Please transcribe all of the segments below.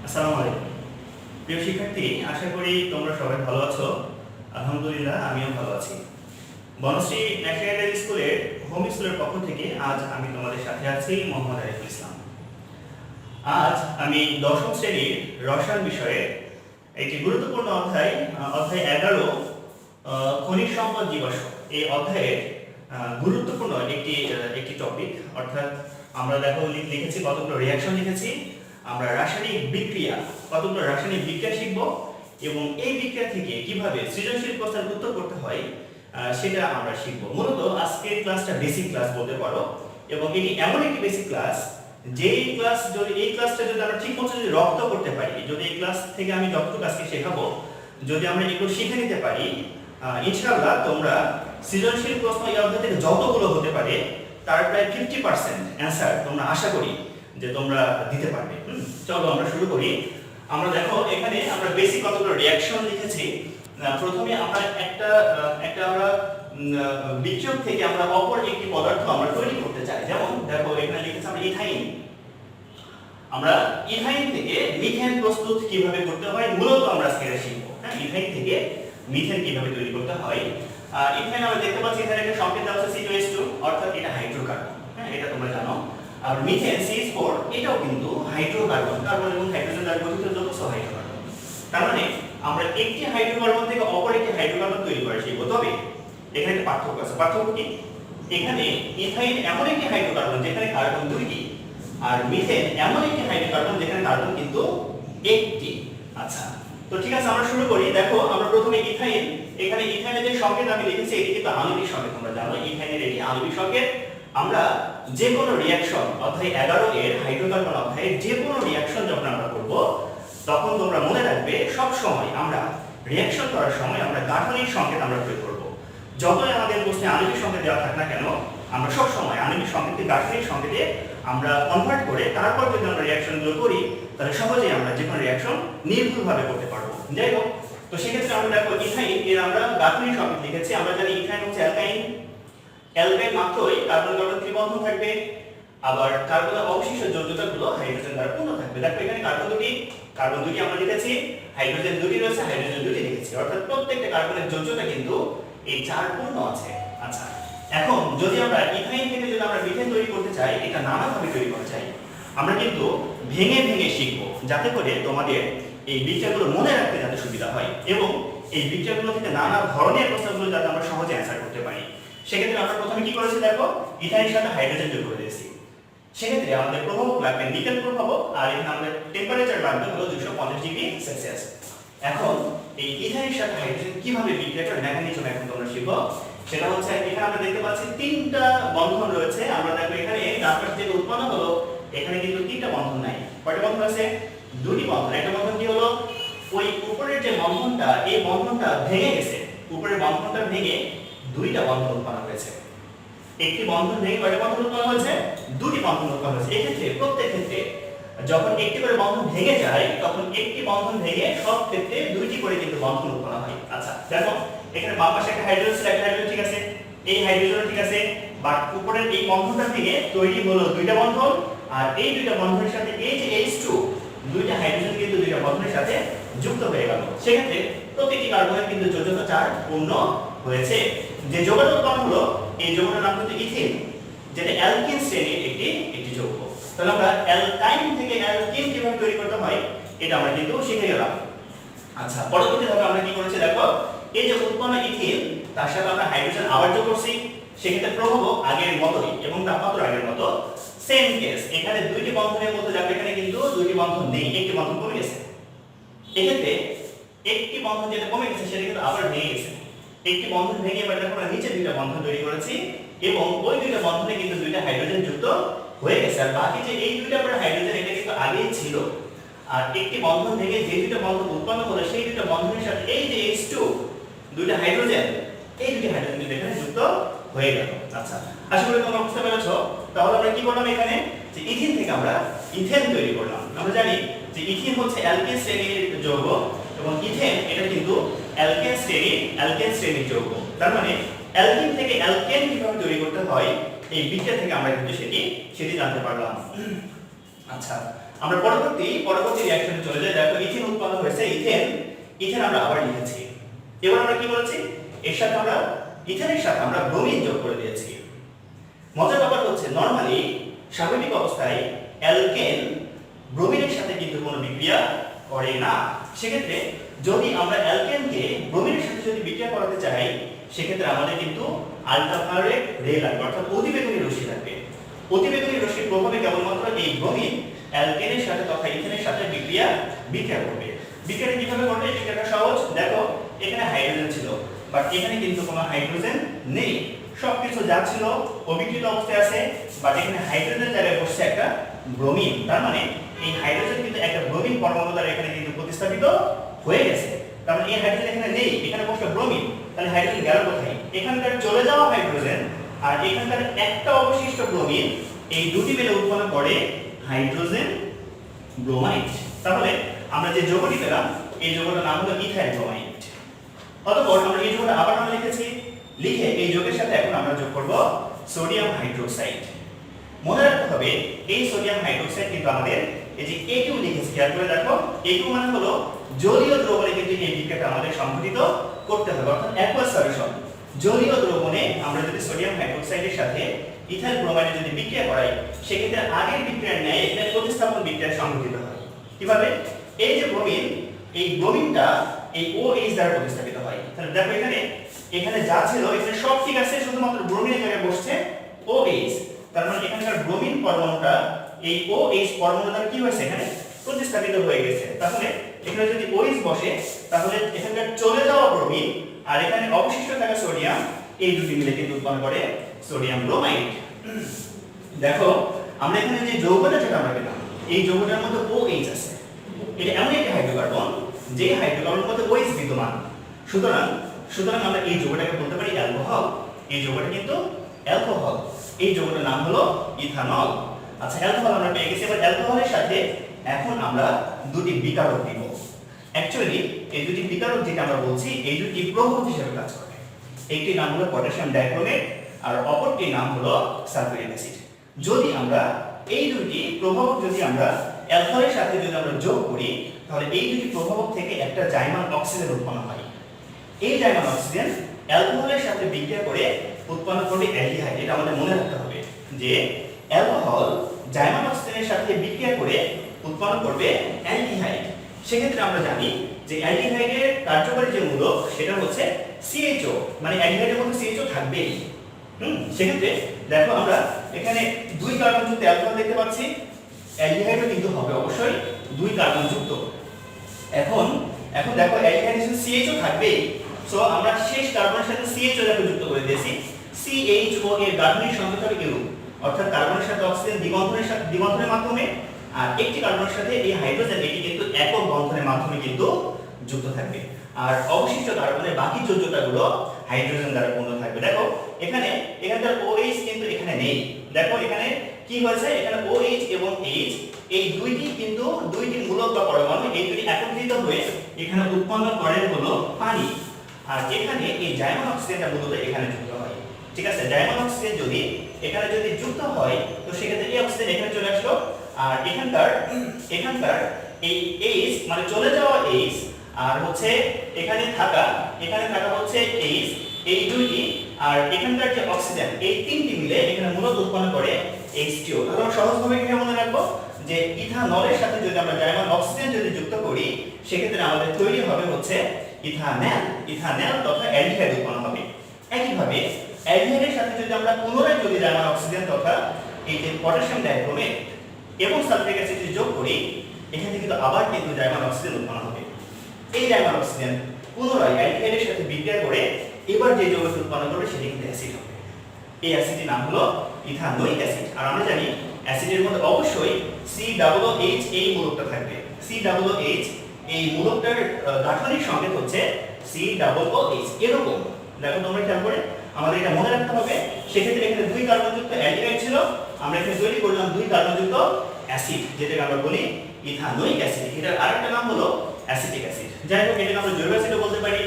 আসসালামু আলাইকুম প্রিয় শিক্ষার্থী, আশা করি তোমরা সবাই ভালো আছো। আলহামদুলিল্লাহ, আমিও ভালো আছি। বনশ্রী ন্যাশনাল স্কুলের হোম স্কুলের পক্ষ থেকে আজ আমি তোমাদের সাথে আছি মোহাম্মদ আরিফুল ইসলাম। আজ আমি দশম শ্রেণীর রসায়ন বিষয়ে একটি গুরুত্বপূর্ণ অধ্যায় 11 খনিজ সম্পদ জীবাশ্ম এই অধ্যায়ের গুরুত্বপূর্ণ একটি টপিক, অর্থাৎ আমরা দেখো লিখেছি কতগুলো রিঅ্যাকশন লিখেছি, আমরা রাসায়নিক বিক্রিয়া কতগুলো রাসায়নিক বিক্রিয়া শিখব এবং এই বিক্রিয়া থেকে কিভাবে সৃজনশীল প্রশ্নের উত্তর করতে হয় সেটা আমরা শিখব। মূলত আজকের ক্লাসটা বেসিক ক্লাস বলতে পারো, এবং এটি এমন একটি বেসিক ক্লাস এই ক্লাসটা যদি আমরা ঠিকমতো যদি রপ্ত করতে পারি, যদি এই ক্লাস থেকে আমি যতটুকু আজকে শেখাবো যদি আমরা এগুলো শিখে নিতে পারি, ইনশাআল্লাহ তোমরা সৃজনশীল প্রশ্ন এই অধ্যায় থেকে যতগুলো হতে পারে তার প্রায় 50% অ্যান্সার তোমরা আশা করি যে তোমরা দিতে পারবে। চলো আমরা শুরু করি। আমরা দেখো এখানে আমরা বেসিক কতগুলো রিঅ্যাকশন লিখেছি। প্রথমে আমরা একটা আমরা বিক্রিয়ক থেকে আমরা অপর একটি পদার্থ আমরা তৈরি করতে চাই। যেমন দেখো এখানে লিখেছি আমরা ইথাইন। আমরা ইথাইন থেকে মিথেন প্রস্তুত কিভাবে করতে হয় মূলত আমরা আজকে শিখব। হ্যাঁ, ইথাইন থেকে মিথেন কিভাবে তৈরি করতে হয়। ইথাইন আমরা দেখতে পাচ্ছি এখানে একটা সংকেত আছে C2H2, অর্থাৎ এটা হাইড্রোকার্বন। হ্যাঁ, এটা তোমরা জানো। আর মিথেন CH4 এটাও কিন্তু হাইড্রোকার্বন, কার্বন এবং হাইড্রোজেন দ্বারা গঠিত যৌগ, সো হাইড্রোকার্বন। তার মানে আমরা একটি হাইড্রোকার্বন থেকে অপর একটি হাইড্রোকার্বন তৈরি করা শিখব। তবে এখানে একটা পার্থক্য আছে। পার্থক্য কি? এখানে ইথাইন এমন একটি হাইড্রোকার্বন যেখানে কার্বন দুইটি, আর মিথেন এমন একটি হাইড্রোকার্বন যেখানে কার্বন কিন্তু একটি। আচ্ছা, তো ঠিক আছে, আমরা শুরু করি। দেখো আমরা প্রথমে ইথাইন, এখানে ইথাইনের যে সংকেত আমি লিখেছি এটি কিন্তু আণবিক সংকেত। তোমরা জানো ইথাইনের এটি আণবিক সংকেত। আমরা যে কোনো রিঅ্যাকশন অধ্যায় 11 এর হাইড্রোকার্বন অধ্যায়ে যে কোনো রিঅ্যাকশন যখন আমরা করব তখন তোমরা মনে রাখবে সব সময় আমরা রিঅ্যাকশন করার সময় আমরা গাঠনিক সংকেত আমরা প্রয়োগ করব। যতই আমাদের প্রশ্নে আণবিক সংকেত দেওয়া থাক না কেন, আমরা সব সময় আণবিক সংকেতকে গাঠনিক সংকেতে আমরা কনভার্ট করে তারপর যদি আমরা রিঅ্যাকশনগুলো করি তাহলে সহজেই আমরা যে কোনো রিঅ্যাকশন নির্ভুলভাবে করতে পারবো। যাই হোক, তো সেক্ষেত্রে আমরা দেখো ইথাইন এর আমরা গাঠনিক সংকেত লিখেছি। আমরা জানি ইথাইন হচ্ছে অ্যালকাইন। অ্যালকাইন মাত্রই কার্বন কার্বন ত্রিবন্ধন থাকবে, আবার কার্বনের অবশিষ্ট যৌগিকগুলো হাইড্রোজেন দ্বারা পূর্ণ থাকবে। দেখো এখানে কার্বন দুটি আমরা লিখেছি, হাইড্রোজেন দুটি রয়েছে, হাইড্রোজেন দুটি লিখেছি, অর্থাৎ প্রত্যেকটা কার্বনের যৌগটা কিন্তু এই চার পূর্ণ আছে। আচ্ছা, এখন যদি আমরা ইথাইন থেকে যদি আমরা মিথেন তৈরি করতে চাই, এটা নানাভাবে তৈরি করা যায়। আমরা কিন্তু ভেঙে ভেঙে শিখব যাতে করে তোমাদের এই বিক্রিয়াগুলো মনে রাখতে যাতে সুবিধা হয়, এবং এই বিক্রিয়াগুলো থেকে নানা ধরনের প্রশ্নগুলো যাতে আমরা সহজে অ্যান্সার করতে পারি। সেক্ষেত্রে আমরা প্রথমে কি করেছি দেখো, ইথাইনের সাথে হাইড্রোজেন যোগ করে দিয়েছি। সেক্ষেত্রে আমাদের প্রভাবক লাগবে নিকেল প্রভাবক, আর এখানে আমাদের টেম্পারেচার লাগবে হলো 250 ডিগ্রি সেলসিয়াস। এখন এই ইথাইনের সাথে হাইড্রোজেন কিভাবে বিক্রিয়াটার মেকানিজম এখন তোমরা শিখো। সেটা হচ্ছে এখানে আমরা দেখতে পাচ্ছি তিনটা বন্ধন রয়েছে। আমরা দেখো এখানে ডান পাশে যেটা উৎপন্ন হলো এখানে কিন্তু তিনটা বন্ধন নাই। কয়টা বন্ধন আছে? দুটি বন্ধন। একটা বন্ধন কি হলো, ওই উপরের যে বন্ধনটা এই বন্ধনটা ভেঙে গেছে, উপরের বন্ধনটা ভেঙে দুইটা বন্ধন উৎপন্ন হয়েছে। একটি বন্ধন ভেঙে কয়টা বন্ধন উৎপন্ন হয়েছে? দুটি বন্ধন উৎপন্ন হয়েছে। এক্ষেত্রে প্রত্যেক ক্ষেত্রে যখন একটি করে বন্ধন ভেঙে যায় তখন একটি বন্ধন ভেঙে সব ক্ষেত্রে দুইটি করে কিন্তু বন্ধন উৎপন্ন হয়। আচ্ছা দেখো এখানে বাম পাশে একটা হাইড্রোজেন ছিল, একটা হাইড্রোজেন ঠিক আছে, এই হাইড্রোজেন ঠিক আছে, বাট উপরের এই বন্ধনটা থেকে তৈরি হলো দুইটা বন্ধন, আর এই দুইটা বন্ধনের সাথে এই যে H2 দুইটা হাইড্রোজেন কিন্তু দুইটা বন্ধনের সাথে যুক্ত হয়ে গেল। সেক্ষেত্রে প্রতিটি কার্বনের কিন্তু যৌগটা 4 পূর্ণ হয়েছে। যে যৌগটা উৎপন্ন হলো এই যৌগটার নাম কিন্তু ইথিন, যেটা অ্যালকিন শ্রেণীর একটি যৌগ। তাহলে আমরা অ্যালকাইন থেকে অ্যালকিন কিভাবে তৈরি করতে হয় এটা আমরা কিন্তু শিখে গেলাম। আচ্ছা, পরবর্তী ধাপে আমরা কি করেছি দেখো, এই যে উৎপন্ন ইথিন তার সাথে আমরা হাইড্রোজেন আবার যোগ করছি। সেক্ষেত্রে প্রভাবক আগের মতই এবং তাপমাত্রা আগের মতো, সেম কেস। এখানে দুইটি বন্ধনের মধ্যে যাবে, এখানে কিন্তু দুইটি বন্ধন নেই, একটি বন্ধন কমে গেছে। এক্ষেত্রে একটি বন্ধন যেটা কমে গেছে সেটা কিন্তু আবার ভেঙে গেছে। একটি বন্ধন ভেঙে এবার দেখো আমরা নিচে দুইটা বন্ধন তৈরি করেছি, এবং ওই দুইটা বন্ধনে কিন্তু দুইটা হাইড্রোজেন যুক্ত হয়ে গেছে। আর বাকি যে এই দুইটা করে হাইড্রোজেন এটা কিন্তু আগেই ছিল, আর একটি বন্ধন ভেঙে যে দুইটা বন্ধন উৎপন্ন হলো সেই দুইটা বন্ধনের সাথে এই যে H2 দুইটা হাইড্রোজেন, এই দুইটা হাইড্রোজেন কিন্তু এখানে যুক্ত হয়ে গেল। আচ্ছা, আশা করি তোমরা বুঝতে পেরেছো। তাহলে আমরা কি করলাম এখানে, যে ইথিন থেকে আমরা ইথেন তৈরি করলাম। আমরা জানি যে ইথিন হচ্ছে অ্যালকেন শ্রেণীর যৌগ, এবং ইথেন এটা কিন্তু অ্যালকেন শ্রেণীর যৌগ। তার মানে অ্যালকিন থেকে অ্যালকেন কিভাবে তৈরি করতে হয় এই বিক্রিয়া থেকে আমরা কিন্তু সেটি জানতে পারলাম। আচ্ছা, আমরা পরবর্তী রিঅ্যাকশনে চলে যাই। দেখো ইথেন উৎপন্ন হয়েছে, ইথেন আমরা আবার লিখেছি। এবার আমরা কি বলেছি, এর সাথে আমরা ইথেনের সাথে আমরা ব্রোমিন যোগ করে দিয়েছি। মজার ব্যাপার হচ্ছে নরমালি স্বাভাবিক অবস্থায় অ্যালকেন ব্রোমিনের সাথে কিন্তু কোনো বিক্রিয়া করে না। সেক্ষেত্রে যদি আমরা অ্যালকেনকে ব্রোমিনের সাথে যদি বিক্রিয়া করাতে চাই, সেক্ষেত্রে আমাদের কিন্তু আলট্রাভায়োলেট রে লাগবে, অর্থাৎ অতিবেগুনি রশ্মি লাগবে। অতিবেগুনি রশ্মির প্রভাবে কেবলমাত্র এই ব্রোমিন অ্যালকেনের সাথে তথা ইথেনের সাথে বিক্রিয়া করবে। বিক্রিয়াটা কিভাবে করবে? বিক্রিয়াটা সহজ। দেখো এখানে হাইড্রোজেন ছিল, বাট এখানে কিন্তু কোনো হাইড্রোজেন নেই। সবকিছু যা ছিল অবিকৃত অবস্থায় আছে, বাট এখানে হাইড্রোজেন জায়গায় বসছে একটা ব্রোমিন। তার মানে এই হাইড্রোজেন কিন্তু একটা ব্রোমিন পরমাণু দ্বারা এখানে কিন্তু প্রতিস্থাপিত হয়ে গেছে। তার মানে এই হাইড্রোজেন এখানে নেই, এখানে বসছে ব্রোমিন। তাহলে হাইড্রোজেন গেল কোথায়? এখানকার চলে যাওয়া হাইড্রোজেন আর এখানকার একটা অবশিষ্ট ব্রোমিন, এই দুটি মিলে উৎপন্ন করে হাইড্রোজেন ব্রোমাইড। তাহলে আমরা যে যৌগটি পেলাম, এই যৌগটার নাম হলো ইথাইল ব্রোমাইড। অতঃপর আমরা এই যৌগটা আবার নাম লিখেছি, লিখে এই যৌগের সাথে এখন আমরা যোগ করব সোডিয়াম হাইড্রোক্সাইড। মনে রাখতে হবে এই সোডিয়াম হাইড্রোক্সাইড কিন্তু আমাদের এই যে A2 লিখেছি, খেয়াল করে দেখো A2 মানে হলো জলীয় দ্রবণে কিন্তু এই বিক্রিয়াটা আমাদের সংঘটিত করতে হবে, অর্থাৎ অ্যাকুয়াস সলিউশন। জলীয় দ্রবণে আমরা যদি সোডিয়াম হাইড্রোক্সাইডের সাথে ইথাইল ব্রোমাইড যদি বিক্রিয়া করাই, সেক্ষেত্রে আগের বিক্রিয়ার ন্যায় এখানে প্রতিস্থাপন বিক্রিয়া সংঘটিত হয়। কিভাবে? এই যে ব্রোমিন, এই ব্রোমিনটা এই OH দ্বারা প্রতিস্থাপিত হয়। তাহলে দেখো এখানে যা ছিল এখানে সব ঠিক আছে, শুধুমাত্র ব্রোমিনের জায়গায় বসছে OH। তার মানে এখানকার ব্রোমিন পরমাণুটা এই OH পরমাণু দ্বারা কি হয়েছে, এখানে প্রতিস্থাপিত হয়ে গেছে। তাহলে এখানে যদি OH বসে, তাহলে এখানকার চলে যাওয়া ব্রোমিন আর এখানে অবশিষ্ট থাকা সোডিয়াম, এই দুটি মিলে কিন্তু উৎপন্ন করে সোডিয়াম ব্রোমাইড। দেখো আমরা এখানে যে যৌগটা যেটা আমরা পেলাম, এই যৌগটার মধ্যে OH আছে। এটা এমন একটি হাইড্রোকার্বন যে হাইড্রোকার্বনের মধ্যে OH বিদ্যমান। সুতরাং আমরা এই যৌগটাকে বলতে পারি অ্যালকোহল। এই যৌগটা কিন্তু অ্যালকোহল। এই যৌগটার নাম হলো ইথানল। আচ্ছা, অ্যালকোহল আমরা পেয়ে গেছি। এবার অ্যালকোহলের সাথে এখন আমরা দুটি বিকারক দিব। অ্যাকচুয়ালি এই দুটি বিকারক যেটা আমরা বলছি, এই দুটি প্রভাবক হিসেবে কাজ করে। একটি নাম হলো পটাশিয়াম ডাইক্রোমেট আর অপরটির নাম হলো সালফিউরিক অ্যাসিড। যদি আমরা এই দুটি প্রভাবক যদি আমরা অ্যালকোহলের সাথে যদি আমরা যোগ করি, তাহলে এই দুটি প্রভাবক থেকে একটা জাইমান অক্সিজেন উৎপন্ন হয়। এই জাইমান অক্সিজেন অ্যালকোহলের সাথে বিক্রিয়া করে উৎপন্ন করবে অ্যালডিহাইড। এটা আমাদের মনে রাখতে হবে যে অ্যালকোহল জাইমান অক্সিজেনের সাথে বিক্রিয়া করে উৎপন্ন করবে অ্যালডিহাইড। সেক্ষেত্রে আমরা জানি যে অ্যালডিহাইডের কার্যকরী যে মূলক সেটা হচ্ছে CHO, মানে অ্যালডিহাইডের মধ্যে CHO থাকবেই। সেক্ষেত্রে দেখো আমরা এখানে 2 কার্বন যুক্ত অ্যালকোহল দেখতে পাচ্ছি, অ্যালডিহাইডও কিন্তু হবে অবশ্যই 2 কার্বন যুক্ত। এখন দেখো অ্যালডিহাইডের সাথে CHO থাকবেই, সো আমরা শেষ কার্বনের সাথে CHO যুক্ত করে দিয়েছি। CHO এর গাঠনিক সংকেত হবে ইউরো, অর্থাৎ কার্বনের সাথে অক্সিজেন দ্বিবন্ধনের মাধ্যমে, আর একটি কার্বনের সাথে এই হাইড্রোজেন এটি কিন্তু একক বন্ধনের মাধ্যমে কিন্তু যুক্ত থাকবে। আর অবশিষ্ট কার্বনের বাকি যোজ্যতাগুলো হাইড্রোজেন দ্বারা পূর্ণ থাকবে। দেখো এখানকার OH কিন্তু এখানে নেই। দেখো এখানে কি হয়েছে, এখানে OH এবং H এই দুইটি মূলক বা পরমাণু, এই দুটি একত্রিত হয়ে এখানে উৎপন্ন করে হলো পানি। আর এখানে এই জাইমান অক্সিজেনটা মূলত এখানে যুক্ত হয়। ঠিক আছে, জাইমান অক্সিজেন যদি এখানে যুক্ত হয়, তো সেক্ষেত্রে এই অক্সিজেন এখানে চলে আসলো। আর এখানকার এই H মানে চলে যাওয়া H আর হচ্ছে এখানে থাকা হচ্ছে H, এই দুইটি আর এখানকার যে অক্সিজেন, এই তিনটি মিলে এখানে মূলত উৎপন্ন করে H2O। তাহলে সহজভাবে কি মনে রাখবো যে ইথানলের সাথে যদি আমরা জাইমান অক্সিজেন যদি যুক্ত করি, সেক্ষেত্রে আমাদের তৈরি হবে হচ্ছে ইথানেল তথা অ্যালডিহাইড উৎপন্ন হবে। একইভাবে অ্যালডিহাইডের সাথে যদি আমরা পুনরায় যদি জাইমান অক্সিজেন তথা এই যে পটাশিয়াম ডাইক্রোমেট এবং সালফিউরিক অ্যাসিড যোগ করি, এখান থেকে কিন্তু আবার কিন্তু জাইমান অক্সিজেন উৎপন্ন হবে। এই জাইমান অক্সিজেন পুনরায় অ্যালডিহাইডের সাথে বিক্রিয়া করে এবার যে যৌগটি উৎপন্ন করবে সেটি কিন্তু অ্যাসিড হবে। এই অ্যাসিডটির নাম হলো ইথানোয়িক অ্যাসিড। আর আমরা জানি অ্যাসিডের মধ্যে অবশ্যই COOH এই মূলকটা থাকবে। COOH এই মূলকটার গাঠনিক সংকেত হচ্ছে COOH। এরকম দেখো তোমরা খেয়াল করে আমাদের এটা মনে রাখতে হবে। সেক্ষেত্রে এখানে 2 কার্বনযুক্ত অ্যালডিহাইড ছিল, আমরা এখানে তৈরি করলাম 2 কার্বনযুক্ত অ্যাসিড, যেটাকে আমরা বলি ইথানোয়িক অ্যাসিড। এটার আরেকটা নাম হলো অ্যাসিটিক অ্যাসিড। যাই হোক, এটাকে আমরা জৈব অ্যাসিডও বলতে পারি।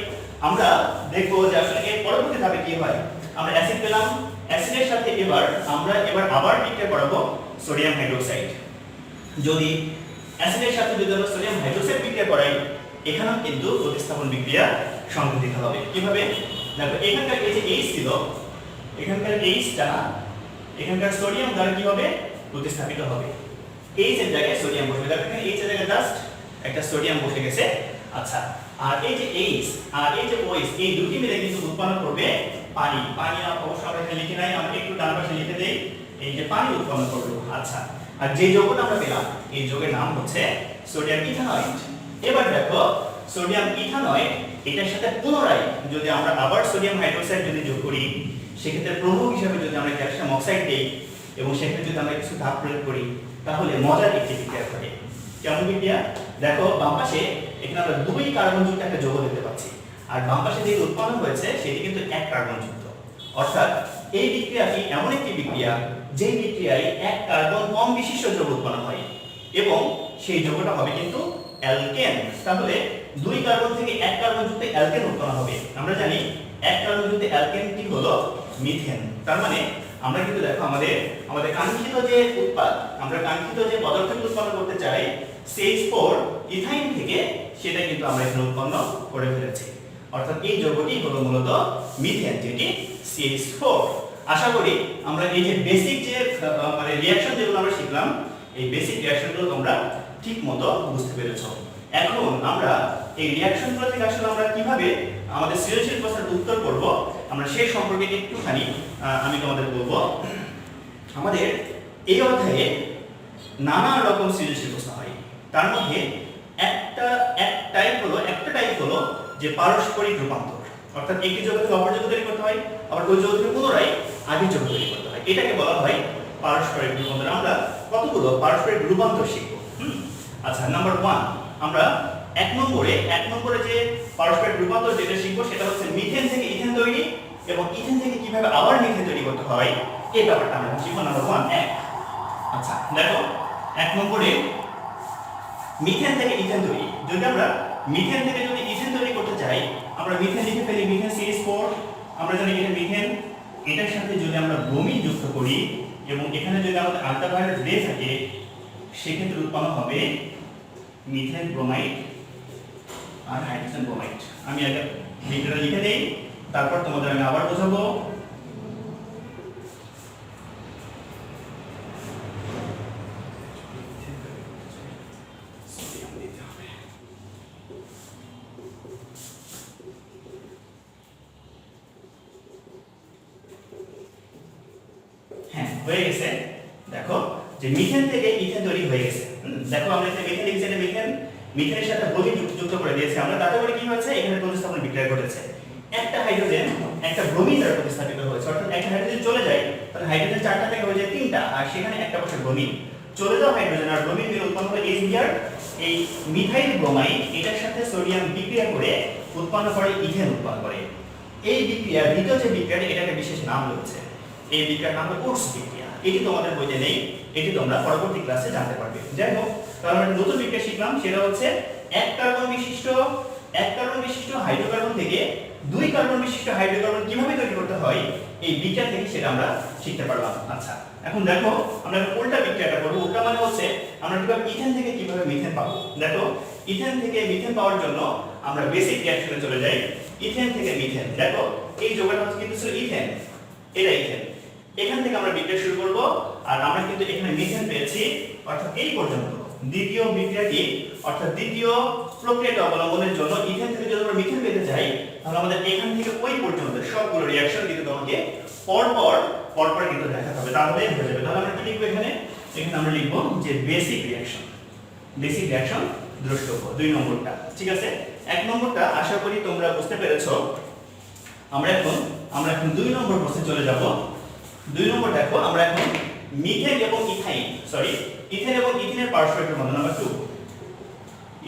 আমরা দেখবো যে আসলে এর পরবর্তী ধাপে কি হয়। আমরা অ্যাসিড পেলাম, অ্যাসিডের সাথে আমরা আবার বিক্রিয়া করাবো সোডিয়াম হাইড্রোক্সাইড। যদি অ্যাসিডের সাথে যদি আমরা সোডিয়াম হাইড্রোক্সাইড বিক্রিয়া করাই, এখানেও কিন্তু প্রতিস্থাপন বিক্রিয়া সংঘটিত হবে। কিভাবে? দেখো এখানকার এই যে H ছিল, এখানকার Hটা এখানকার সোডিয়াম দ্বারা কি হবে? প্রতিস্থাপিত হবে। H এর জায়গায় সোডিয়াম বসবে। দেখো এখানে H এর জায়গায় জাস্ট একটা সোডিয়াম বসে গেছে। আচ্ছা, আর এই যে H আর এই যে OH, এই দুটি মিলে কিন্তু উৎপন্ন করবে পানি। পানি অবশ্য আমরা এখানে লিখে নাই, আমরা একটু ডান পাশে লিখে দেই, এই যে পানি উৎপন্ন করবে। আচ্ছা, আর যে যৌগটা আমরা পেলাম, এই যৌগের নাম হচ্ছে সোডিয়াম ইথানয়েড। এবার দেখো সোডিয়াম ইথানয়েড এটার সাথে পুনরায় যদি আমরা আবার সোডিয়াম হাইড্রোক্সাইড যদি যোগ করি, সেক্ষেত্রে প্রভাবক হিসেবে যদি আমরা ক্যালসিয়াম অক্সাইড দেই এবং সেক্ষেত্রে যদি আমরা কিছু তাপ প্রয়োগ করি, তাহলে মজার একটি বিক্রিয়া ঘটে। কেমন বিক্রিয়া? দেখো বাম পাশে এখানে আমরা 2 কার্বনযুক্ত একটা যৌগ দেখতে পাচ্ছি, আর বাম পাশে যে উৎপন্ন হয়েছে সেটি কিন্তু 1 কার্বনযুক্ত। অর্থাৎ এই বিক্রিয়াটি এমন একটি বিক্রিয়া যে বিক্রিয়ায় 1 কার্বন কম বিশিষ্ট যৌগ উৎপন্ন হয় এবং সেই যৌগটা হবে কিন্তু অ্যালকেন। তাহলে 2 কার্বন থেকে 1 কার্বন যুক্ত অ্যালকেন উৎপন্ন হবে। আমরা জানি 1 কার্বন যুক্ত অ্যালকেনটি হলো মিথেন। তার মানে আমরা কিন্তু দেখো আমাদের কাঙ্ক্ষিত যে উৎপাদ, আমরা কাঙ্ক্ষিত যে পদার্থটি উৎপন্ন করতে চাই CH4 ইথাইন থেকে, সেটা কিন্তু আমরা এখানে উৎপন্ন করে ফেলেছি। অর্থাৎ এই যৌগটি হলো মূলত মিথেন, যেটি CH4। আশা করি আমরা এই যে বেসিক যে মানে রিঅ্যাকশন যেগুলো আমরা শিখলাম, এই বেসিক রিঅ্যাকশনগুলো তোমরা ঠিকমতো বুঝতে পেরেছো। এখন আমরা এই রিঅ্যাকশনগুলো থেকে আসলে আমরা কিভাবে আমাদের সৃজনশীল প্রশ্নের উত্তর করব, আমরা সেই সম্পর্কে একটুখানি আমি তোমাদের বলবো। আমাদের এই অধ্যায়ে নানা রকম সৃজনশীল প্রশ্ন হয়। তার মধ্যে একটা টাইপ হলো যে পারস্পরিক রূপান্তর, অর্থাৎ একটি যৌগ থেকে অপর যৌগ তৈরি করতে হয়, আবার ওই যৌগ থেকে পুনরায় আগের যৌগ তৈরি করতে হয়। এটাকে বলা হয় পারস্পরিক রূপান্তর। আমরা কতগুলো পারস্পরিক রূপান্তর শিখব। আচ্ছা, নাম্বার 1 আমরা 1 নম্বরে যে পারস্পরিক রূপান্তর যেটা শিখবো সেটা হচ্ছে মিথেন থেকে ইথেন তৈরি এবং ইথেন থেকে কিভাবে আবার মিথেন তৈরি করতে হয়, এই ব্যাপারটা আমরা শিখবো। নাম্বার 1 আচ্ছা দেখো 1 নম্বরে মিথেন থেকে ইথেন তৈরি। যদি আমরা মিথেন থেকে যদি ইথেন তৈরি করতে চাই, আমরা মিথেন লিখে ফেলি, মিথেন CH4। আমরা জানি এটা মিথেন, এটার সাথে যদি আমরা ব্রোমিন যুক্ত করি এবং এখানে যদি আমাদের আল্ট্রাভায়োলেট রে থাকে, সেক্ষেত্রে উৎপন্ন হবে মিথেন ব্রোমাইড আর হাইড্রোজেন ব্রোমাইড। আমি আগে বিক্রিয়াটা লিখে দেই, তারপর তোমাদের আমি আবার বোঝাবো। হ্যাঁ, হয়ে গেছে। দেখো যে মিথেন থেকে ইথেন তৈরি হয়ে গেছে। দেখো আমরা এখানে মিথেন লিখেছি, এটা মিথেনের সাথে ব্রোমিন যুক্ত করে দিয়েছি আমরা। তাতে করে কি হয়েছে? এখানে প্রতিস্থাপন বিক্রিয়া ঘটেছে। একটা হাইড্রোজেন একটা ব্রোমিন দ্বারা প্রতিস্থাপিত হয়েছে। অর্থাৎ একটা হাইড্রোজেন চলে যায়, তাহলে হাইড্রোজেন 4টা থেকে হয়ে যায় 3টা, আর সেখানে একটা বসে ব্রোমিন। চলে যাওয়া হাইড্রোজেন আর ব্রোমিন মিলে উৎপন্ন হয় HBr। এই মিথাইল ব্রোমাইড এটার সাথে সোডিয়াম বিক্রিয়া করে উৎপন্ন করে ইথেন উৎপন্ন করে। এই বিক্রিয়া, দ্বিতীয় যে বিক্রিয়াটা, এটাকে বিশেষ নাম রয়েছে। এই বিক্রিয়ার নাম হলো উডস বিক্রিয়া। এটি তোমাদের বইতে নেই, এটি তোমরা পরবর্তী ক্লাসে জানতে পারবে। যাই হোক, তাহলে আমরা নতুন বিক্রিয়া শিখলাম, সেটা হচ্ছে 1 কার্বন বিশিষ্ট হাইড্রোকার্বন থেকে 2 কার্বন বিশিষ্ট হাইড্রোকার্বন কিভাবে তৈরি করতে হয়, এই বিক্রিয়া থেকে সেটা আমরা শিখতে পারলাম। আচ্ছা, এখন দেখো আমরা উল্টা বিক্রিয়াটা করব। উল্টা মানে হচ্ছে আমরা কিভাবে ইথেন থেকে কিভাবে মিথেন পাবো। দেখো ইথেন থেকে মিথেন পাওয়ার জন্য আমরা বেসিক রিঅ্যাকশনে চলে যাই। ইথেন থেকে মিথেন, দেখো এই যৌগটা হচ্ছে কিন্তু ছিল ইথেন, এটা ইথেন। এখান থেকে আমরা বিক্রিয়া শুরু করব, আর আমরা কিন্তু এখানে মিথেন পেয়েছি। অর্থাৎ এই পর্যন্ত দ্বিতীয় বিক্রিয়াটি, অর্থাৎ দ্বিতীয় প্রক্রিয়াটা অবলম্বনের জন্য ইথেন থেকে যদি আমরা মিথেন পেতে চাই, তাহলে আমাদের এখান থেকে ওই পর্যন্ত সবগুলো রিঅ্যাকশন কিন্তু তোমাকে পরপর কিন্তু দেখাতে হবে, তাহলে হয়ে যাবে। তাহলে আমরা কি লিখবো এখানে? এখানে আমরা লিখবো যে বেসিক রিঅ্যাকশন দ্রষ্টব্য 2 নম্বরটা। ঠিক আছে, 1 নম্বরটা আশা করি তোমরা বুঝতে পেরেছো। আমরা এখন 2 নম্বর প্রশ্নে চলে যাব। 2 নম্বর দেখো, আমরা এখন মিথেন এবং ইথেন এবং ইথিনের পারস্পরিক রূপান্তর। নাম্বার 2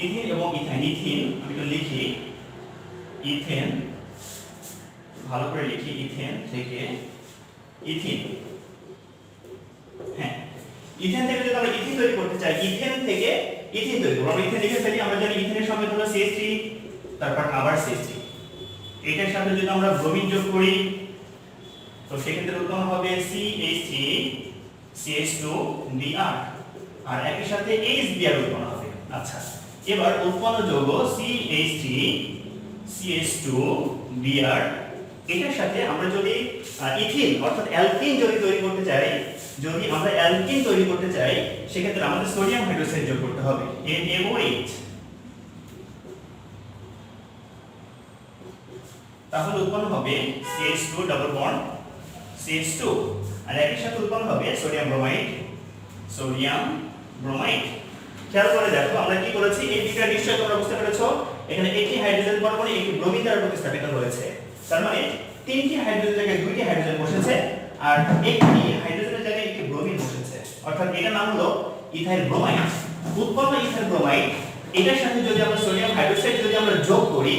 ইথিন এবং ইথাইন। ইথিন আমি একটু লিখি, ইথেন ভালো করে লিখি, ইথেন থেকে ইথিন। হ্যাঁ, ইথেন থেকে যদি আমরা ইথিন তৈরি করতে চাই, ইথেন থেকে ইথিন তৈরি করব। আমরা ইথেন লিখে ফেলি, আমরা জানি ইথেনের সঙ্গে হলো CH3, তারপর আবার CH3। এটার সাথে যদি আমরা ব্রোমিন যোগ করি, তো সেক্ষেত্রে উৎপন্ন হবে CH3 CH2 Br, আর একই সাথে HBr উৎপন্ন হবে। আচ্ছা, এবার উৎপন্ন যৌগ CH3 CH2 Br এটার সাথে আমরা যদি ইথিন অর্থাৎ অ্যালকিন যদি তৈরি করতে চাই, যদি আমরা অ্যালকিন তৈরি করতে চাই, সেক্ষেত্রে আমাদের সোডিয়াম হাইড্রোক্সাইড যোগ করতে হবে NaOH। তাহলে উৎপন্ন হবে CH2 ডাবল বন্ড CH2, আর একই সাথে উৎপন্ন হবে সোডিয়াম ব্রোমাইড খেয়াল করে দেখো আমরা কি করেছি, এই দিকটা নিশ্চয়ই তোমরা বুঝতে পেরেছো। এখানে একটি হাইড্রোজেন পরমাণু একটি ব্রোমিন দ্বারা প্রতিস্থাপিত হয়েছে, তার মানে তিনটি হাইড্রোজেন জায়গায় দুইটি হাইড্রোজেন বসেছে আর একটি হাইড্রোজেনের জায়গায় একটি ব্রোমিন বসেছে, অর্থাৎ এটার নাম হলো ইথাইল ব্রোমাইড। উৎপন্ন ইথাইল ব্রোমাইড এটার সাথে যদি আমরা সোডিয়াম হাইড্রোক্সাইড যদি আমরা যোগ করি,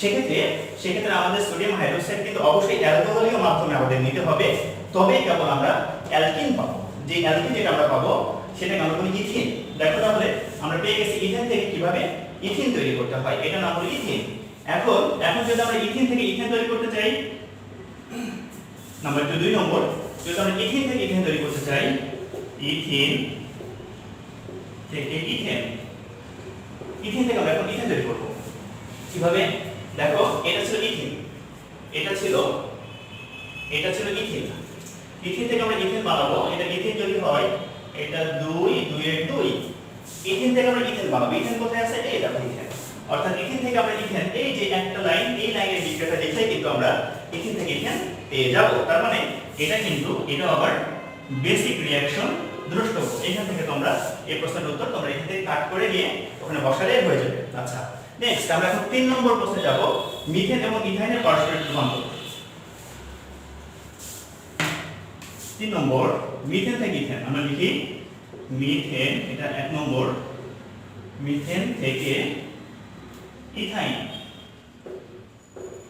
সেক্ষেত্রে আমাদের সোডিয়াম হাইড্রোক্সাইড কিন্তু অবশ্যই অ্যালকোহলীয় মাধ্যমে আমাদের নিতে হবে, তবেই কেবল আমরা অ্যালকিন পাবো। যে অ্যালকিন যেটা আমরা পাবো সেটাকে আমরা বলি ইথিন। দেখো তাহলে আমরা পেয়ে গেছি ইথেন থেকে কিভাবে ইথিন তৈরি করতে হয়, এটা নাম হলো ইথিন। এখন যদি আমরা ইথিন থেকে ইথেন তৈরি করতে চাই, নাম্বার 2 নম্বর, যদি আমরা ইথিন থেকে ইথেন তৈরি করতে চাই, ইথিন থেকে ইথিন থেকে আমরা এখন ইথেন তৈরি করব কিভাবে? দেখো এটা ছিল ইথিন, এটা ছিল ইথিন। ইথিন থেকে আমরা ইথেন বানাবো, এটা ইথিন যদি হয় এটা 2 এর 2, ইথিন থেকে আমরা ইথেন বানাবো। ইথেন কোথায় আছে? এই দেখো ইথেন, অর্থাৎ ইথিন থেকে আমরা ইথেন, এই যে একটা লাইন, এই লাইনের বিক্রিয়াটা দেখলে কিন্তু আমরা ইথিন থেকে ইথেন পেয়ে যাব। তার মানে এটা আবার বেসিক রিঅ্যাকশন দ্রষ্টব্য। এখান থেকে তোমরা এই প্রশ্নের উত্তর তোমরা এখান থেকে কাট করে নিয়ে ওখানে বসালে হয়ে যাবে। আচ্ছা, নেক্সট আমরা এখন 3 নম্বর প্রশ্নে যাব, মিথেন এবং ইথাইনের পারস্পরিক রূপান্তর। 3 নম্বর, মিথেন থেকে ইথেন। আমরা লিখি মিথেন, এটা 1 নম্বর, মিথেন থেকে ইথাইন।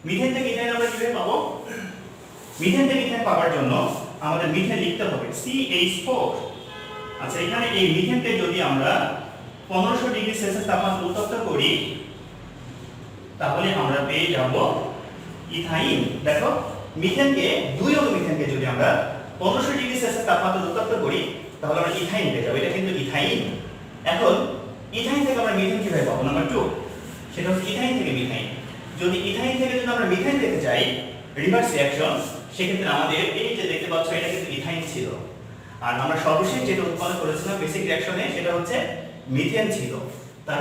মিথেন থেকে ইথাইন আমরা কিভাবে পাবো? মিথেন থেকে ইথাইন পাওয়ার জন্য আমাদের মিথেন লিখতে হবে CH4। আচ্ছা, এখানে এই মিথেনকে যদি আমরা 1500 ডিগ্রি সেলসিয়াস তাপমাত্রা উত্তপ্ত করি, তাহলে আমরা পেয়ে যাব ইথাইন। দেখো মিথেনকে, 2 অণু মিথেনকে যদি আমরা 1500 ডিগ্রি সেলসিয়াস তাপমাত্রা উত্তপ্ত করি, তাহলে আমরা ইথাইন পেয়ে যাব। এটা কিন্তু ইথাইন। এখন ইথাইন থেকে আমরা মিথেন কিভাবে পাবো? নাম্বার 2, সেটা হচ্ছে ইথাইন থেকে মিথাইন। যদি ইথাইন থেকে যদি আমরা মিথাইন পেতে চাই, রিভার্স রিঅ্যাকশন, সেক্ষেত্রে আমাদের এই যে দেখতে পাচ্ছ এটা কিন্তু ইথাইন ছিল, আর আমরা সর্বশেষ যেটা উৎপন্ন করেছিলাম বেসিক রিঅ্যাকশনে সেটা হচ্ছে মিথেন ছিল। তার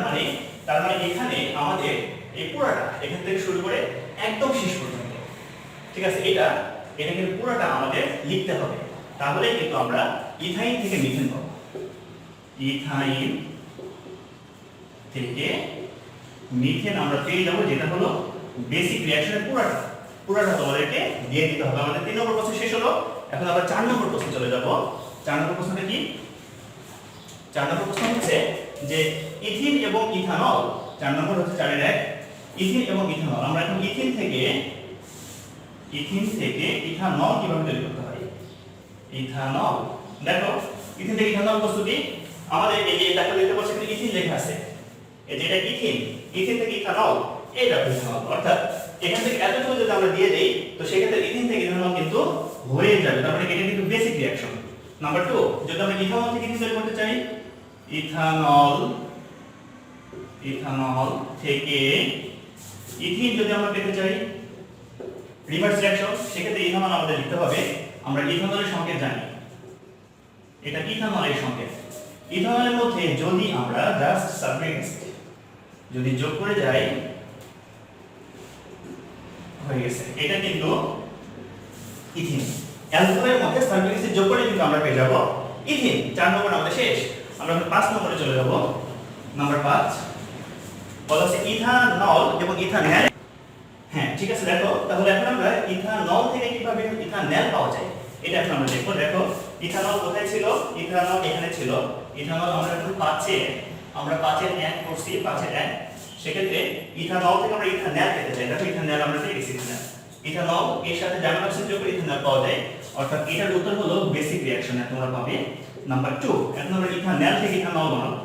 মানে এখানে আমাদের এই পুরোটা এখান থেকে শুরু করে একদম শেষ পর্যন্ত, ঠিক আছে, এটা কিন্তু পুরোটা আমাদের লিখতে হবে। তাহলে কিন্তু আমরা ইথাইন থেকে মিথেন পাবো। ইথাইন থেকে মিথেন আমরা পেয়ে যাবো, যেটা হলো বেসিক রিঅ্যাকশনের পুরোটা তোমাদেরকে দিয়ে দিতে হবে। আমাদের 3 নম্বর প্রশ্ন শেষ হলো। এখন আমরা 4 নম্বর প্রশ্নে চলে যাব। 4 নম্বর প্রশ্নটা কি? 4 নম্বর প্রশ্ন হচ্ছে যে ইথিন এবং ইথানল। 4 নম্বর হচ্ছে 4 এর 1, ইথিন এবং ইথানল। আমরা এখন ইথিন থেকে ইথানল কিভাবে তৈরি করতে হয়? ইথানল, দেখো ইথিন থেকে ইথানল প্রস্তুতি আমাদের এই যে লেখা দেখতে পাচ্ছ এখানে ইথিন লেখা আছে, এই যে এটা ইথিন থেকে ইথানল, এই দেখো ইথানল। অর্থাৎ এখান থেকে এতটুকু যদি আমরা দিয়ে দেই, তো সেক্ষেত্রে ইথিন থেকে ইথানল কিন্তু হয়ে যাবে। তার মানে এটা কিন্তু বেসিক রিঅ্যাকশন। নাম্বার 2, যদি আমরা ইথানল থেকে ইথিন তৈরি করতে চাই, ইথানল থেকে ইথিন যদি আমরা পেতে চাই, রিভার্স রিঅ্যাকশন, সেক্ষেত্রে ইথানল আমাদের লিখতে হবে। আমরা ইথানলের সংকেত জানি, এটা ইথানলের সংকেত। ইথানলের মধ্যে যদি আমরা জাস্ট সালফিউরিক যদি যোগ করে যাই, হয়ে গেছে, এটা কিন্তু ইথিন। অ্যালকোহলের মধ্যে সালফিউরিক অ্যাসিড যোগ করে কিন্তু আমরা পেয়ে যাব ইথিন। 4 নম্বর আমাদের শেষ। আমরা 5 নম্বরে চলে যাব। নাম্বার 5 বলা আছে ইথানল এবং ইথানল। হ্যাঁ, ঠিক আছে, দেখো তাহলে এখন আমরা ইথানল থেকে কিভাবে ইথানল পাওয়া যায় এটা এখন আমরা দেখব। দেখো ইথানল কোথায় ছিল? ইথানল এখানে ছিল। ইথানল আমরা এখন 5 এর 1 করছি, 5 এর 1। সেক্ষেত্রে ইথানল থেকে আমরা ইথানল পেতে চাই। দেখো ইথানল আমরা পেয়ে গেছি। ইথানল এর সাথে জার্মান অক্সিজেন যোগ করে ইথানল পাওয়া যায়, অর্থাৎ এটার উত্তর হলো বেসিক রিঅ্যাকশন। তোমরা পাবে নাম্বার 2। এখন আমরা ইথানল থেকে ইথানল বানাবো।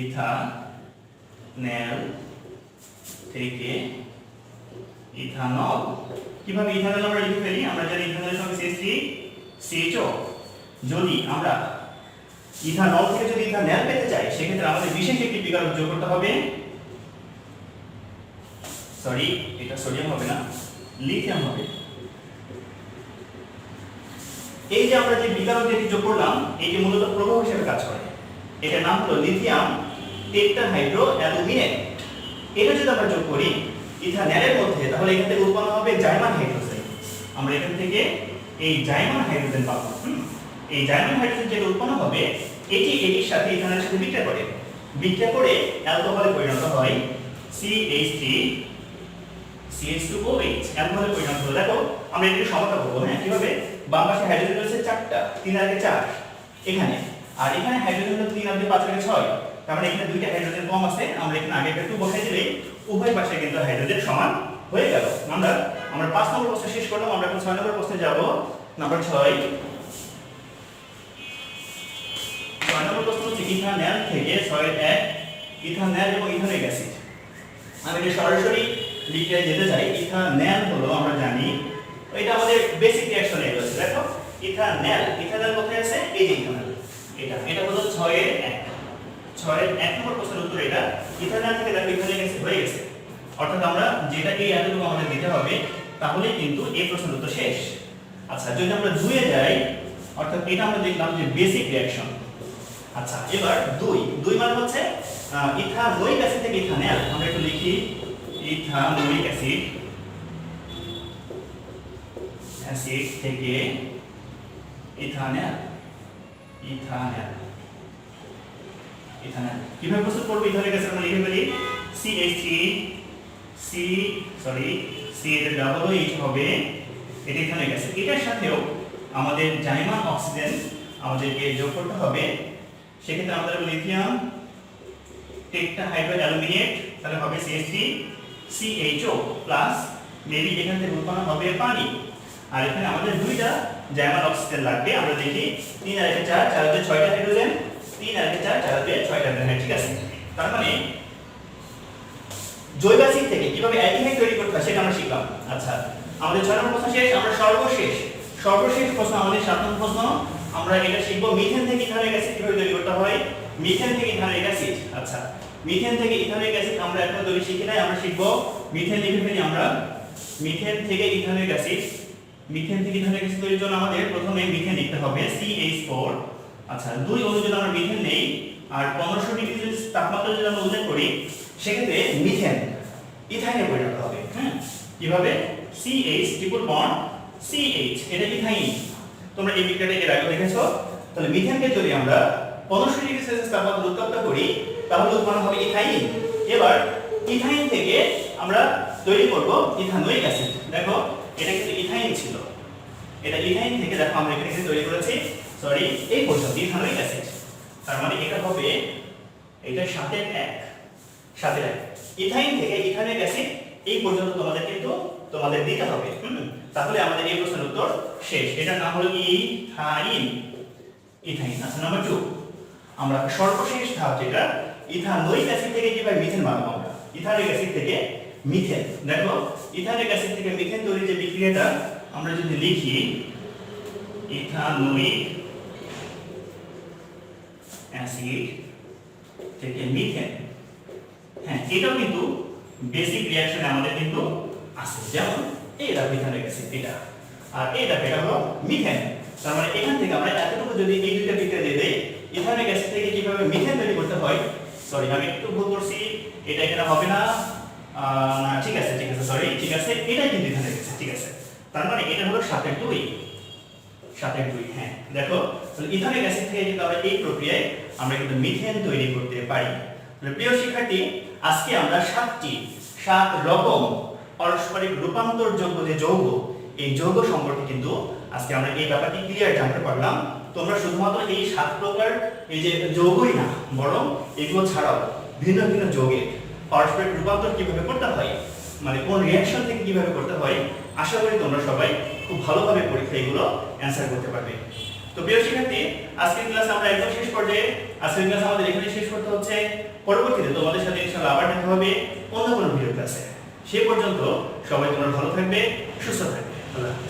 ইথানল থেকে ইথানল কিভাবে? ইথানল আমরা লিখে ফেলি। আমরা জানি ইথানলের সঙ্গে CH3 CHO। যদি আমরা ইথানল থেকে যদি ইথানল পেতে চাই সেক্ষেত্রে আমাদের বিশেষ একটি বিকারক যোগ করতে হবে, সরি এটা সোডিয়াম হবে না, লিথিয়াম হবে। এই যে আমরা যে বিকারক যেটি যোগ করলাম এটি মূলত প্রভাব হিসেবে কাজ করে, এটার নাম হলো লিথিয়াম টেট্রাহাইড্রোঅ্যালুমিনেট। এটা যদি আমরা যোগ করি ইথানলের মধ্যে তাহলে এখান থেকে উৎপন্ন হবে জার্মান হাইড্রোজেন। আমরা এখান থেকে এই জার্মান হাইড্রোজেন পাবো। এই জার্মান হাইড্রোজেন যেটা উৎপন্ন হবে এটি এটির সাথে ইথানলের সাথে বিক্রিয়া করে অ্যালকোহলে পরিণত হয় CH3 CH2OH অ্যালকোহলে পরিণত হলো। দেখো আমরা এটাকে সমানতা করব, হ্যাঁ কিভাবে? বাম পাশে হাইড্রোজেন রয়েছে 4টা, 3 আর 4 এখানে, আর এখানে হাইড্রোজেন হলো 3 আর 5 আর 6, তার মানে এখানে দুইটা হাইড্রোজেন কম আছে। আমরা এখানে আগে একটা 2 বসাই দিলে উভয় পাশে কিন্তু হাইড্রোজেন সমান হয়ে গেল। আমরা 5 নম্বর প্রশ্ন শেষ করলাম, আমরা এখন 6 নম্বর প্রশ্নে যাব। নাম্বার 6 নম্বর প্রশ্ন হচ্ছে ইথানল থেকে 6-1 ইথানল এবং ইথানোয়িক অ্যাসিড। আমি এটা সরাসরি লিখে যেতে চাই। ইথানল হলো আমরা জানি এটা আমাদের বেসিক রিঅ্যাকশনে রয়েছে। দেখো ইথানল কোথায় আছে? এই যে ইথানল, এটা হলো 6-1 নম্বর প্রশ্নের উত্তর এটা। ইথানল থেকে দেখো ইথানোয়িক অ্যাসিড হয়ে গেছে, অর্থাৎ আমরা যেটা এই এতটুকু আমাদের দিতে হবে তাহলে কিন্তু এই প্রশ্নের উত্তর শেষ। আচ্ছা যদি আমরা 2 এ যাই, অর্থাৎ এটা আমরা দেখলাম যে বেসিক রিঅ্যাকশন। আচ্ছা এবার 2 মানে হচ্ছে ইথানোয়িক অ্যাসিড থেকে ইথানল। আমরা একটু লিখি ইথানোয়িক অ্যাসিড থেকে ইথানল। কিভাবে প্রস্তুত করব? ইথানোয়িক অ্যাসিড আমরা লিখে ফেলি CH3 C এর ডাবল OH হবে, এটা ইথানোয়িক অ্যাসিড। এটার সাথেও আমাদের জার্মান অক্সিজেন আমাদেরকে যোগ করতে হবে। সেক্ষেত্রে আমাদের লিথিয়াম টেট্রাহাইড্রোঅ্যালুমিনেট, তাহলে হবে CH3CHO প্লাস মেবি এখান থেকে উৎপন্ন হবে পানি। আর এখানে আমাদের দুইটা জার্মান অক্সিজেন লাগবে। আমরা দেখি 3 আর 4, 4 আর 6টা হাইড্রোজেন, 3 আর 4, 4 আর 6টা হাইড্রোজেন, ঠিক আছে। তার মানে জৈব অ্যাসিড থেকে কিভাবে অ্যালকিহাইড তৈরি করতে হয় সেটা আমরা শিখলাম। আচ্ছা আমাদের 6 নম্বর প্রশ্ন শেষ। আমরা সর্বশেষ প্রশ্ন আমাদের 7 নম্বর প্রশ্ন। আমরা এটা শিখব মিথেন থেকে ইথানোয়িক অ্যাসিড কিভাবে তৈরি করতে হয়। মিথেন থেকে ইথানোয়িক অ্যাসিড, আচ্ছা মিথেন থেকে ইথানোয়িক অ্যাসিড আমরা এখনো তৈরি শিখি নাই। আমরা শিখব মিথেন লিখে ফেলি আমরা। মিথেন থেকে ইথানোয়িক অ্যাসিড তৈরির জন্য আমাদের প্রথমে মিথেন লিখতে হবে CH4। আচ্ছা 2 অণু যদি আমরা মিথেন নেই আর 1500 ডিগ্রি সেলসিয়াস তাপমাত্রা যদি আমরা উল্লেখ করি সেক্ষেত্রে মিথেন ইথাইনে পরিণত হবে। হ্যাঁ কিভাবে? CH ট্রিপল বন্ড CH, এটা ইথাইন। তোমরা এই বিক্রিয়াটা এর আগে দেখেছো। তাহলে মিথেনকে যদি আমরা 1500 ডিগ্রি সেলসিয়াস তাপমাত্রা উত্তপ্ত করি তাহলে উৎপন্ন হবে ইথাইন। এবার ইথাইন থেকে আমরা তৈরি করব ইথানোয়িক অ্যাসিড। দেখো এটা কিন্তু ইথাইন ছিল, এটা ইথাইন থেকে দেখো আমরা এখানে তৈরি করেছি এই পর্যন্ত ইথানোয়িক অ্যাসিড। তার মানে এটা হবে এটা 7-1 ইথাইন থেকে ইথানোয়িক অ্যাসিড এই পর্যন্ত তোমাদের দিতে হবে। তাহলে আমাদের এই প্রশ্নের উত্তর শেষ। এটার নাম হলো ইথাইন। আচ্ছা নাম্বার 2 আমরা সর্বশেষ ধাপ যেটা ইথানোয়িক অ্যাসিড থেকে কিভাবে মিথেন বানাবো। আমরা ইথানোয়িক অ্যাসিড থেকে মিথেন, দেখো ইথানোয়িক অ্যাসিড থেকে মিথেন তৈরির যে বিক্রিয়াটা আমরা যদি লিখি ইথানোয়িক অ্যাসিড থেকে মিথেন, হ্যাঁ এটাও কিন্তু বেসিক রিঅ্যাকশনে আমাদের কিন্তু আছে। যেমন এটা ইথানোয়িক অ্যাসিড, এটা আর এটা হলো মিথেন। তার মানে এখান থেকে আমরা এতটুকু যদি এই দুইটা বিক্রিয়া দিয়ে দেই ইথানোয়িক অ্যাসিড থেকে কিভাবে মিথেন তৈরি করতে হয়। আমি একটু ভুল করছি, এটা এখানে হবে না, না ঠিক আছে ঠিক আছে এটা কিন্তু ইথানোয়িক অ্যাসিড, ঠিক আছে। তার মানে এটা হলো 7-2। হ্যাঁ দেখো তাহলে ইথানোয়িক অ্যাসিড থেকে কিন্তু আমরা এই প্রক্রিয়ায় আমরা কিন্তু মিথেন তৈরি করতে পারি। তাহলে প্রিয় শিক্ষার্থী আজকে আমরা 7 রকম পারস্পরিক রূপান্তরযোগ্য যে যৌগ, এই যৌগ সম্পর্কে কিন্তু আজকে আমরা এই ব্যাপারটি ক্লিয়ার জানতে পারলাম। তোমরা শুধুমাত্র এই 7 প্রকার এই যে যৌগই না, বরং এগুলো ছাড়াও ভিন্ন ভিন্ন যৌগের পারস্পরিক রূপান্তর কিভাবে করতে হয়, মানে কোন রিঅ্যাকশন থেকে কিভাবে করতে হয়, আশা করি তোমরা সবাই খুব ভালোভাবে পরীক্ষায় এগুলো অ্যানসার করতে পারবে। তো প্রিয় শিক্ষার্থী আজকের ক্লাস আমরা একদম শেষ পর্যায়ে। আজকের ক্লাস আমাদের এখানে শেষ করতে হচ্ছে। পরবর্তীতে তোমাদের সাথে ইনশাআল্লাহ আবার দেখা হবে অন্য কোনো ভিডিও ক্লাসে। সে পর্যন্ত সবাই তোমরা ভালো থাকবে, সুস্থ থাকবে। আল্লাহ হাফেজ।